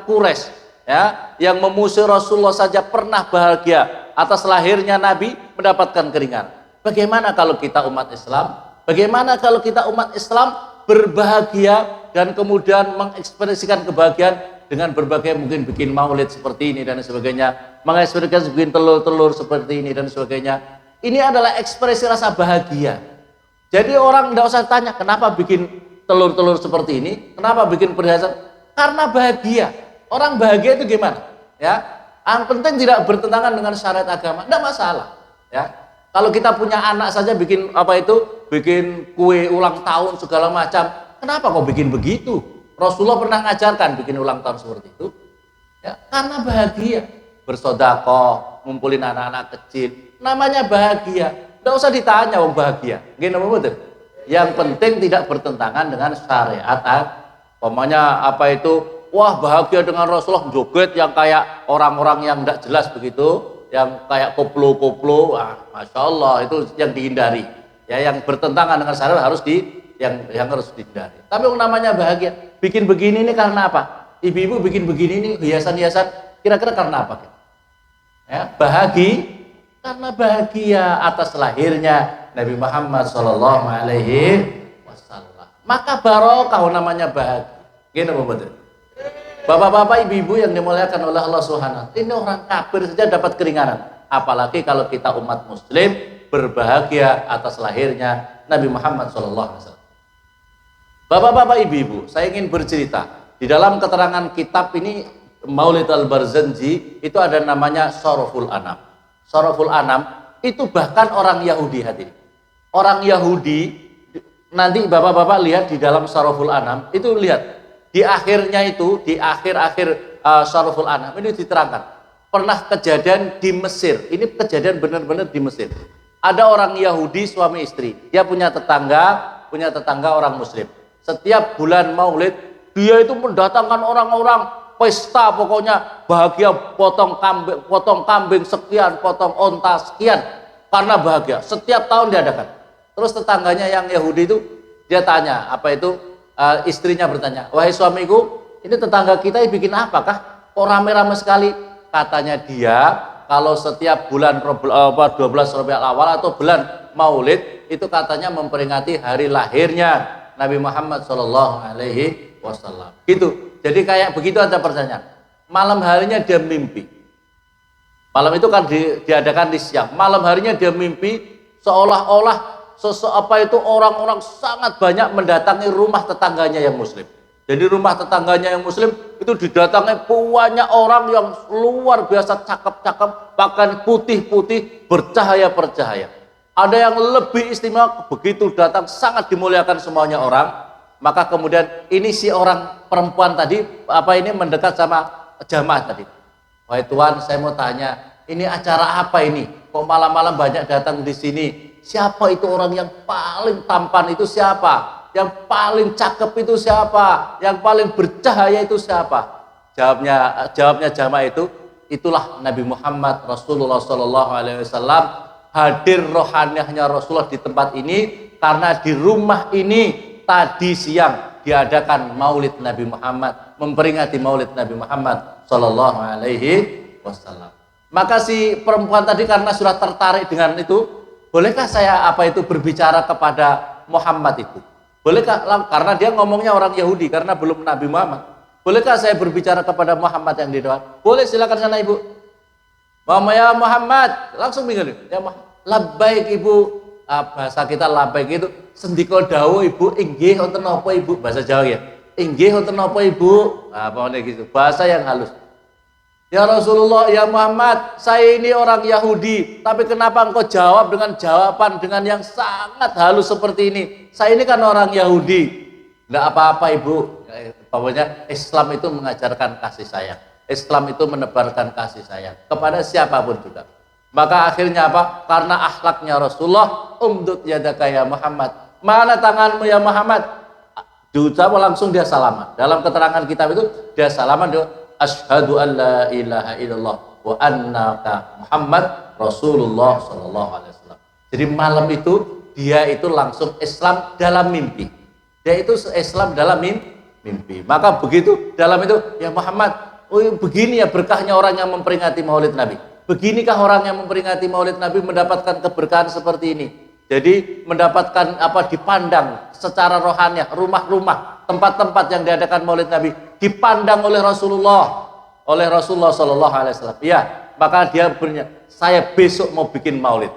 Quraisy, ya, yang memusuhi Rasulullah saja pernah bahagia atas lahirnya Nabi, mendapatkan keringanan. Bagaimana kalau kita umat Islam? Bagaimana kalau kita umat Islam berbahagia dan kemudian mengekspresikan kebahagiaan dengan berbagai, mungkin bikin maulid seperti ini dan sebagainya, mengekspresikan bikin telur-telur seperti ini dan sebagainya. Ini adalah ekspresi rasa bahagia. Jadi orang tidak usah tanya kenapa bikin telur-telur seperti ini, kenapa bikin perhiasan, karena bahagia. Orang bahagia itu gimana? Ya, yang penting tidak bertentangan dengan syariat agama, tidak masalah. Ya, kalau kita punya anak saja bikin bikin kue ulang tahun segala macam, kenapa kau bikin begitu? Rasulullah pernah ngajarkan bikin ulang tahun seperti itu. Ya, karena bahagia, bersedekah, ngumpulin anak-anak kecil, namanya bahagia. Tidak usah ditanya wong bahagia. Gini betul. Yang penting tidak bertentangan dengan syariat. Pokoknya apa itu? Wah bahagia dengan Rasulullah, joget yang kayak orang-orang yang tidak jelas begitu, yang kayak koplo-koplo. Wah, masya Allah itu yang dihindari. Ya, yang bertentangan dengan syariat harus yang harus dihindari. Tapi yang namanya bahagia, bikin begini ini karena apa? Ibu-ibu bikin begini nih hiasan-hiasan, kira-kira karena apa? Ya, karena bahagia atas lahirnya Nabi Muhammad Shallallahu Alaihi Wasallam. Maka barokah namanya bahagia. Gini betul. Bapak-bapak, ibu-ibu yang dimuliakan oleh Allah Subhanahu. Ini orang kafir saja dapat keringanan. Apalagi kalau kita umat Muslim berbahagia atas lahirnya Nabi Muhammad Shallallahu Alaihi Wasallam. Bapak-bapak, ibu-ibu, saya ingin bercerita. Di dalam keterangan kitab ini Maulid Al-Barzanji itu ada namanya Syaraful Anam. Syaraful Anam itu bahkan orang Yahudi hadirin. Orang Yahudi nanti bapak-bapak lihat di dalam Syaraful Anam itu lihat di akhirnya itu di akhir-akhir Syaraful Anam ini diterangkan pernah kejadian di Mesir. Ini kejadian benar-benar di Mesir. Ada orang Yahudi suami istri. Dia punya tetangga orang Muslim. Setiap bulan Maulid dia itu mendatangkan orang-orang pesta, pokoknya bahagia, potong kambing sekian, potong onta sekian, karena bahagia. Setiap tahun diadakan. Terus tetangganya yang Yahudi itu dia tanya, istrinya bertanya, wahai suamiku, ini tetangga kita bikin apakah? Kok rame-rame sekali? Katanya dia, kalau setiap bulan 12 Rabiul Awal atau bulan Maulid itu katanya memperingati hari lahirnya Nabi Muhammad Shallallahu Alaihi Wasallam. Gitu. Jadi kayak begitu ada pertanyaan. Malam harinya dia mimpi. Malam itu kan diadakan di siang. Malam harinya dia mimpi seolah-olah orang-orang sangat banyak mendatangi rumah tetangganya yang Muslim. Jadi rumah tetangganya yang Muslim itu didatangi banyak orang yang luar biasa cakep-cakep, bahkan putih-putih, bercahaya-bercahaya. Ada yang lebih istimewa, begitu datang sangat dimuliakan semuanya orang. Maka kemudian ini si orang perempuan tadi mendekat sama jamaah tadi. Wahai Tuhan, saya mau tanya, ini acara apa ini? Kok malam-malam banyak datang di sini? Siapa itu orang yang paling tampan itu siapa? Yang paling cakep itu siapa? Yang paling bercahaya itu siapa? Jawabnya jamaah itu, itulah Nabi Muhammad Rasulullah Shallallahu Alaihi Wasallam. Hadir rohaniahnya Rasulullah di tempat ini karena di rumah ini tadi siang diadakan Maulid Nabi Muhammad, memperingati Maulid Nabi Muhammad Shallallahu Alaihi Wasallam. Maka si perempuan tadi karena sudah tertarik dengan itu, bolehkah saya berbicara kepada Muhammad itu? Bolehkah? Karena dia ngomongnya orang Yahudi karena belum Nabi Muhammad. Bolehkah saya berbicara kepada Muhammad yang di depan? Boleh, silakan sana ibu. Mama ya Muhammad, langsung bingung. Ya Muhammad, labbaik ibu. Bahasa kita labbaik itu sendika dawuh ibu, inggih wonten napa ibu, bahasa Jawa ya. Inggih wonten napa ibu. Pokoknya gitu, bahasa yang halus. Ya Rasulullah, ya Muhammad, saya ini orang Yahudi, tapi kenapa engkau jawab dengan jawaban dengan yang sangat halus seperti ini? Saya ini kan orang Yahudi. Enggak apa-apa ibu. Pokoknya Islam itu mengajarkan kasih sayang. Islam itu menebarkan kasih sayang kepada siapapun juga. Maka akhirnya apa? Karena akhlaknya Rasulullah, umdut yadaka ya Muhammad. Mana tanganmu ya Muhammad? Diucap langsung dia salaman. Dalam keterangan kitab itu dia salaman, dia asyhadu an la ilaha illallah wa annaka Muhammad Rasulullah sallallahu alaihi wasallam. Jadi malam itu dia itu langsung Islam dalam mimpi. Dia itu Islam dalam mimpi. Maka begitu dalam itu ya Muhammad, oh begini ya berkahnya orang yang memperingati Maulid Nabi. Beginikah orang yang memperingati Maulid Nabi mendapatkan keberkahan seperti ini? Jadi mendapatkan dipandang secara rohaniah, rumah-rumah, tempat-tempat yang diadakan Maulid Nabi dipandang oleh Rasulullah Sallallahu Alaihi Wasallam. Ya, maka dia saya besok mau bikin Maulid.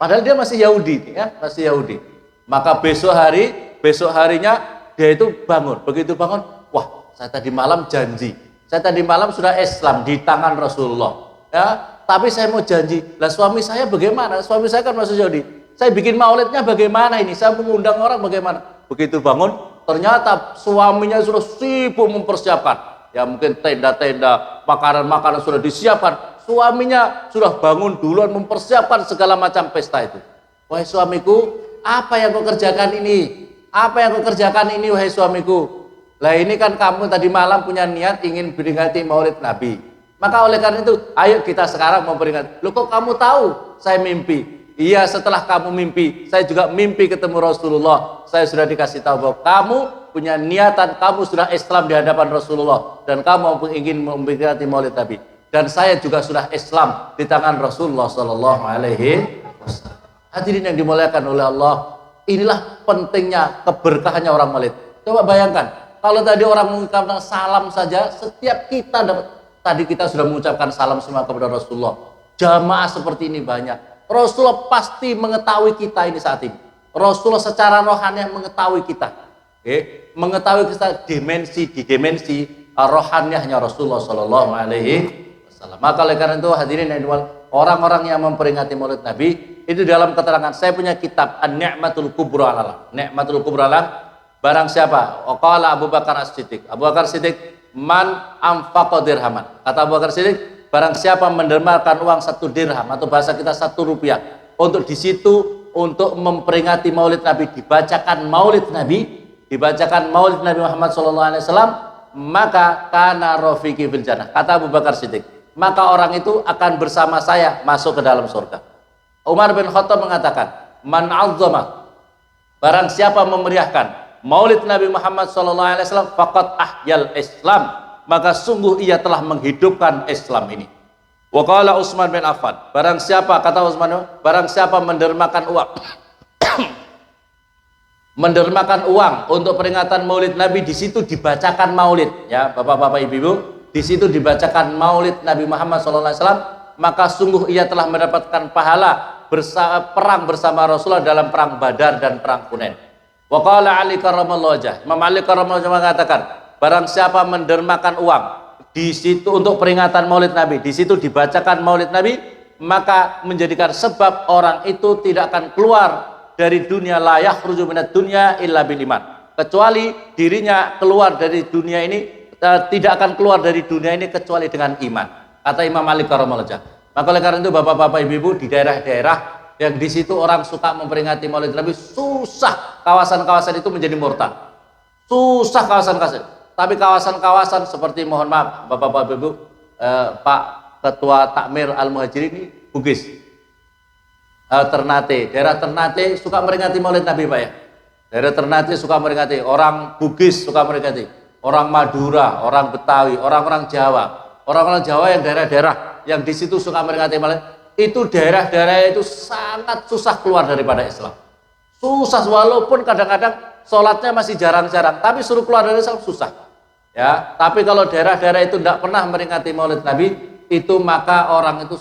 Padahal dia masih Yahudi, ya, masih Yahudi. Maka besok harinya dia itu bangun. Begitu bangun, wah, saya tadi malam janji. Saya tadi malam sudah Islam di tangan Rasulullah. Ya, tapi saya mau janji. Lah suami saya bagaimana? Suami saya kan masih Yahudi. Saya bikin maulidnya bagaimana ini? Saya mengundang orang bagaimana? Begitu bangun, ternyata suaminya sudah sibuk mempersiapkan. Ya mungkin tenda-tenda, makanan-makanan sudah disiapkan. Suaminya sudah bangun duluan mempersiapkan segala macam pesta itu. Wahai suamiku, apa yang kau kerjakan ini? Apa yang kau kerjakan ini, wahai suamiku? Lah ini kan kamu tadi malam punya niat ingin memperingati Maulid Nabi. Maka oleh karena itu, ayo kita sekarang memperingati. Loh kok kamu tahu saya mimpi? Iya, setelah kamu mimpi, saya juga mimpi ketemu Rasulullah. Saya sudah dikasih tahu bahwa kamu punya niatan, kamu sudah Islam di hadapan Rasulullah, dan kamu ingin memperingati Maulid Nabi. Dan saya juga sudah Islam di tangan Rasulullah Sallallahu Alaihi Wasallam. Hadirin yang dimuliakan oleh Allah, inilah pentingnya keberkahannya orang Maulid. Coba bayangkan, kalau tadi orang mengucapkan salam saja, setiap kita dapat. Tadi kita sudah mengucapkan salam semua kepada Rasulullah. Jamaah seperti ini banyak. Rasulullah pasti mengetahui kita ini saat ini. Rasulullah secara rohani mengetahui kita. Mengetahui kita dimensi rohani hanya Rasulullah Sallallahu Alaihi Wasallam. Maka oleh karena itu hadirin yang orang-orang yang memperingati Maulid Nabi itu dalam keterangan, saya punya kitab An-Ni'matul Kubra Alam. Ni'matul Kubra Alam, barang siapa? Qala Abu Bakar As-Siddiq. Abu Bakar Siddiq, man anfaqa dirhaman. Kata Abu Bakar Siddiq, barang siapa mendermakan uang 1 dirham atau bahasa kita 1 rupiah untuk di situ untuk memperingati Maulid Nabi, dibacakan Maulid Nabi Muhammad SAW, maka kana rafiqi fil jannah. Kata Abu Bakar Siddiq, maka orang itu akan bersama saya masuk ke dalam surga. Umar bin Khattab mengatakan, man azzama, barang siapa memeriahkan Maulid Nabi Muhammad SAW, faqad ahyal Islam, maka sungguh ia telah menghidupkan Islam ini. Wa qala Utsman bin Affan, barang siapa, kata Utsman, barang siapa mendermakan uang mendermakan uang untuk peringatan Maulid Nabi, di situ dibacakan Maulid, ya Bapak-bapak Ibu-ibu, di situ dibacakan Maulid Nabi Muhammad SAW, maka sungguh ia telah mendapatkan pahala perang bersama Rasulullah dalam perang Badar dan perang Hunain. Wa qala Ali karramallahu wajhah, Imam Ali karramallahu wajhah mengatakan, barang siapa mendermakan uang di situ untuk peringatan Maulid Nabi, di situ dibacakan Maulid Nabi, maka menjadikan sebab orang itu tidak akan keluar dari dunia, la yakhruju minad dunya illa bil iman, kecuali dirinya keluar dari dunia ini, tidak akan keluar dari dunia ini kecuali dengan iman, kata Imam Ali karramallahu wajhah. Maka oleh karena itu Bapak-bapak Ibu-ibu, di daerah-daerah yang di situ orang suka memperingati Maulid Nabi, susah kawasan-kawasan itu menjadi murtad. Susah kawasan-kawasan. Tapi kawasan-kawasan seperti, mohon maaf Bapak-bapak Ibu, Pak Ketua Takmir Al-Muhajirin ini Bugis, Ternate, daerah Ternate suka memperingati Maulid Nabi Pak ya. Daerah Ternate suka memperingati, orang Bugis suka memperingati, orang Madura, orang Betawi, orang-orang Jawa yang daerah-daerah yang di situ suka memperingati Maulid, itu daerah-daerah itu sangat susah keluar daripada Islam. Susah, walaupun kadang-kadang sholatnya masih jarang-jarang, tapi suruh keluar dari Islam susah. Ya, tapi kalau daerah-daerah itu tidak pernah memperingati Maulid Nabi, itu maka orang itu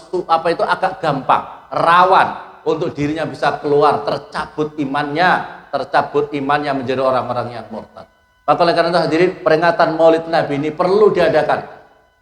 agak gampang, rawan untuk dirinya bisa keluar, tercabut imannya menjadi orang-orang yang murtad. Maka oleh karena itu hadirin, peringatan Maulid Nabi ini perlu diadakan.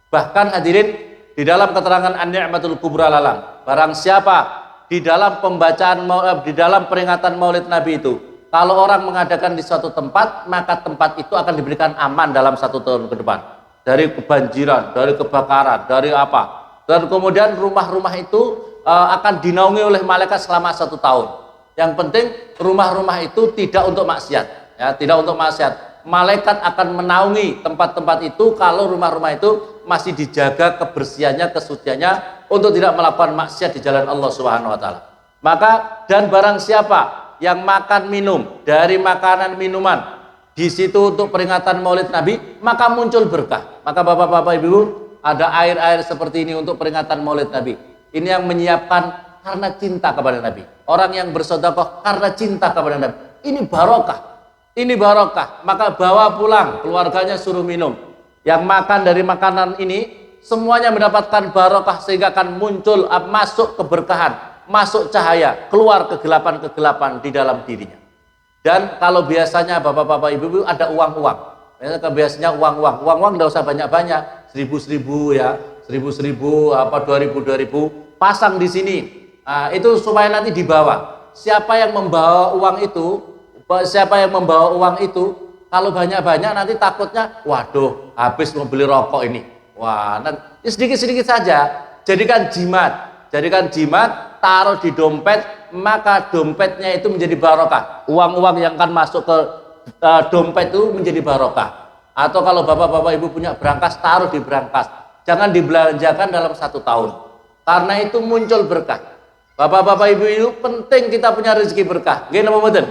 Bahkan hadirin, di dalam keterangan An-Ni'matul Kubra Alam, barang siapa di dalam pembacaan di dalam peringatan Maulid Nabi itu, kalau orang mengadakan di suatu tempat, maka tempat itu akan diberikan aman dalam 1 tahun ke depan, dari kebanjiran, dari kebakaran, dari apa, dan kemudian rumah-rumah itu akan dinaungi oleh malaikat selama 1 tahun. Yang penting rumah-rumah itu tidak untuk maksiat, ya, tidak untuk maksiat. Malaikat akan menaungi tempat-tempat itu kalau rumah-rumah itu masih dijaga kebersihannya, kesuciannya, untuk tidak melakukan maksiat di jalan Allah Subhanahu wa taala. Maka dan barang siapa yang makan minum dari makanan minuman di situ untuk peringatan Maulid Nabi, maka muncul berkah. Maka Bapak-bapak Ibu, ada air-air seperti ini untuk peringatan Maulid Nabi. Ini yang menyiapkan karena cinta kepada Nabi. Orang yang bersedekah karena cinta kepada Nabi. Ini barokah. Ini barokah, maka bawa pulang, keluarganya suruh minum. Yang makan dari makanan ini semuanya mendapatkan barokah, sehingga akan muncul masuk keberkahan, masuk cahaya, keluar kegelapan-kegelapan di dalam dirinya. Dan kalau biasanya Bapak-bapak Ibu ada uang-uang, biasanya uang-uang tidak usah banyak-banyak, 1.000 ya, 1.000 apa 2.000 pasang di sini. Nah, itu supaya nanti dibawa. Siapa yang membawa uang itu, Kalau banyak-banyak nanti takutnya, waduh, habis mau beli rokok ini. Wah, nanti sedikit-sedikit saja. Jadikan jimat. Jadikan jimat, taruh di dompet, maka dompetnya itu menjadi barokah. Uang-uang yang akan masuk ke dompet itu menjadi barokah. Atau kalau bapak-bapak ibu punya brankas, taruh di brankas. Jangan dibelanjakan dalam 1 tahun. Karena itu muncul berkah. Bapak-bapak ibu itu penting kita punya rezeki berkah. Nggih napa mboten?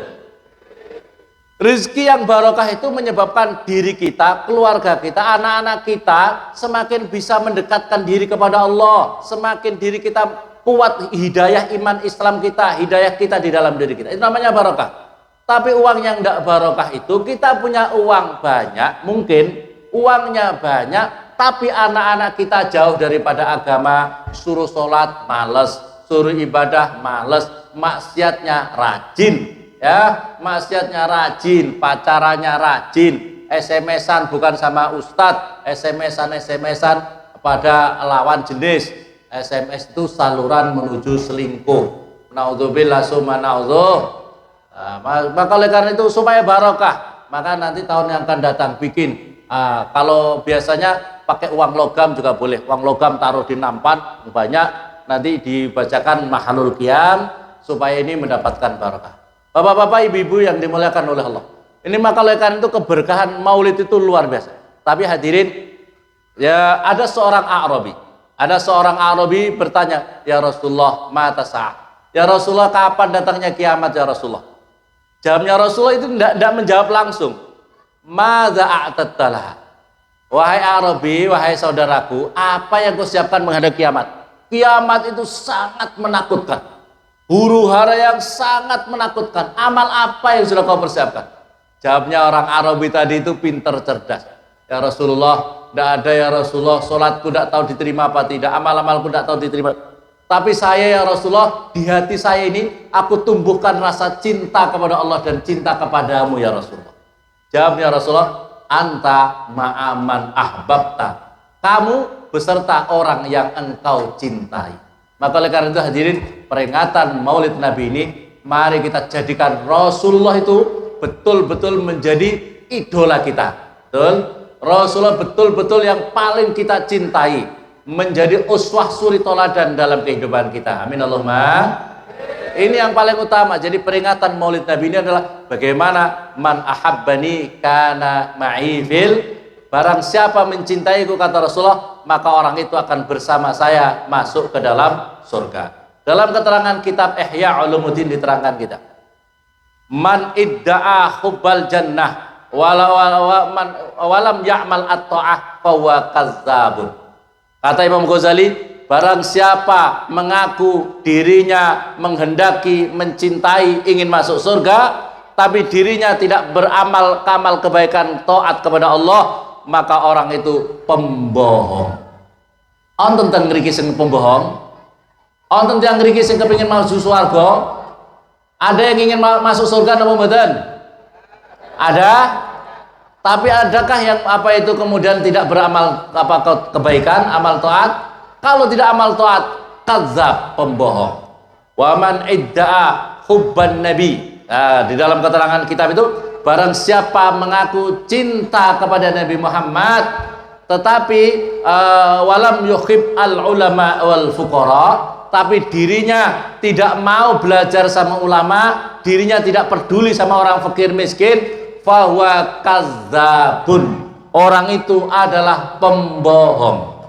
Rezeki yang barokah itu menyebabkan diri kita, keluarga kita, anak-anak kita semakin bisa mendekatkan diri kepada Allah, semakin diri kita kuat hidayah iman Islam kita, hidayah kita di dalam diri kita. Itu namanya barokah. Tapi uang yang tidak barokah itu, kita punya uang banyak, mungkin uangnya banyak, tapi anak-anak kita jauh daripada agama, suruh sholat males, suruh ibadah males, maksiatnya rajin. Ya, maksiatnya rajin, pacarannya rajin, SMS-an bukan sama ustadz, SMS-an pada lawan jenis. SMS itu saluran menuju selingkuh. Naudzubillah summa naudzuh. Maka oleh karena itu supaya barokah, maka nanti tahun yang akan datang bikin. Kalau biasanya pakai uang logam juga boleh. Uang logam taruh di nampan banyak, nanti dibacakan mahalul qiyam supaya ini mendapatkan barokah. Bapak-bapak, ibu-ibu yang dimuliakan oleh Allah. Ini maka oleh karena itu keberkahan maulid itu luar biasa. Tapi hadirin, ya ada seorang A'rabi. Ada seorang A'rabi bertanya, "Ya Rasulullah, mata sa'ah?" Ya Rasulullah, kapan datangnya kiamat ya Rasulullah? Jawabnya Rasulullah itu tidak menjawab langsung. Madza a'tattalah? Wahai A'rabi, wahai saudaraku, apa yang kau siapkan menghadapi kiamat? Kiamat itu sangat menakutkan. Huru hara yang sangat menakutkan. Amal apa yang sudah kau persiapkan? Jawabnya orang Arabi tadi itu pintar cerdas. Ya Rasulullah, tidak ada ya Rasulullah, sholatku tidak tahu diterima apa tidak, amal-amalku tidak tahu diterima. Tapi saya ya Rasulullah, di hati saya ini aku tumbuhkan rasa cinta kepada Allah dan cinta kepadamu ya Rasulullah. Jawabnya Rasulullah, anta ma'aman ahbabta. Kamu beserta orang yang engkau cintai. Maka oleh karena itu hadirin, peringatan Maulid Nabi ini, mari kita jadikan Rasulullah itu betul-betul menjadi idola kita. Betul? Rasulullah betul-betul yang paling kita cintai, menjadi uswah suri toladan dalam kehidupan kita. Amin Allahumma. Ini yang paling utama. Jadi peringatan Maulid Nabi ini adalah bagaimana man ahabbani kana ma'i fil. Barang siapa mencintaiku, kata Rasulullah, maka orang itu akan bersama saya masuk ke dalam surga. Dalam keterangan kitab Ihya Ulumuddin diterangkan kita, man idda'a hubbal jannah walam ya'mal at-ta'ah fahuwa kazzabun. Kata Imam Ghazali, barang siapa mengaku dirinya menghendaki, mencintai, ingin masuk surga, tapi dirinya tidak beramal kamal kebaikan taat kepada Allah, maka orang itu pembohong. Onten teng ngriki sing pembohong, onten teng ngriki sing kepengin masuk surga. Ada yang ingin masuk surga napa mboten? Ada. Tapi adakah yang apa itu kemudian tidak beramal apa kebaikan, amal taat? Kalau tidak amal taat, kadzab, pembohong. Wa man idda'a hubban nabi. Nah, di dalam keterangan kitab itu, barang siapa mengaku cinta kepada Nabi Muhammad tetapi walam yuhib al ulama wal fuqara, tapi dirinya tidak mau belajar sama ulama, dirinya tidak peduli sama orang fakir miskin, fahuwa kadzabun. Orang itu adalah pembohong.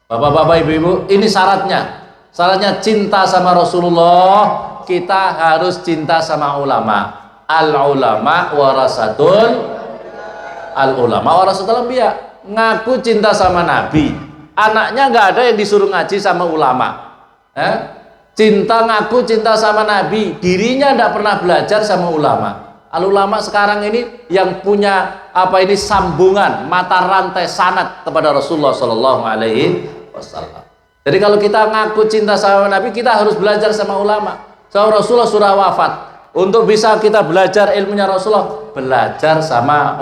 Bapak-bapak, ibu-ibu, ini syaratnya. Syaratnya cinta sama Rasulullah, kita harus cinta sama ulama. Al-ulama warasatul anbiya. Ngaku cinta sama Nabi, anaknya nggak ada yang disuruh ngaji sama ulama. Cinta, ngaku cinta sama Nabi, dirinya nggak pernah belajar sama ulama. Al-ulama sekarang ini yang punya apa ini sambungan mata rantai sanad kepada Rasulullah Shallallahu Alaihi Wasallam. Jadi kalau kita ngaku cinta sama Nabi, kita harus belajar sama ulama. So, Rasulullah sudah wafat. Untuk bisa kita belajar ilmunya Rasulullah, belajar sama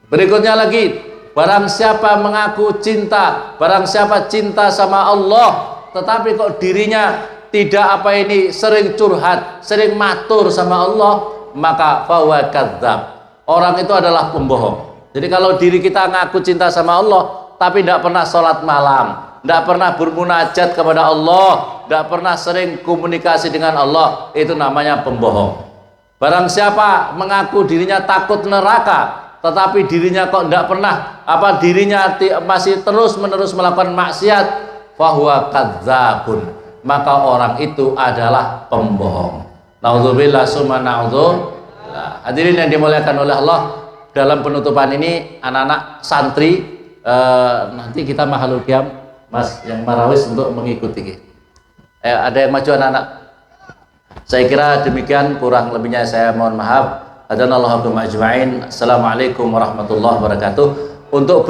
Berikutnya lagi, barang siapa mengaku cinta, barang siapa cinta sama Allah, tetapi kok dirinya tidak apa ini sering curhat, sering matur sama Allah, maka fahuwa kadzab. orang itu adalah pembohong. Jadi kalau diri kita ngaku cinta sama Allah tapi tidak pernah sholat malam, tidak pernah bermunajat kepada Allah, tidak pernah sering komunikasi dengan Allah, itu namanya pembohong. Barang siapa mengaku dirinya takut neraka tetapi dirinya kok tidak pernah, dirinya masih terus-menerus melakukan maksiat, fahuwa kadzabun, maka orang itu adalah pembohong. Naudzubillah summa naudzubillah. Hadirin yang dimuliakan oleh Allah, dalam penutupan ini anak-anak santri, nanti kita mahalul qiyam, Mas yang marawis untuk mengikuti. Ada yang maju anak-anak? Saya kira demikian, kurang lebihnya saya mohon maaf. Hadanallahu bikum ajma'in. Assalamualaikum warahmatullahi wabarakatuh. Untuk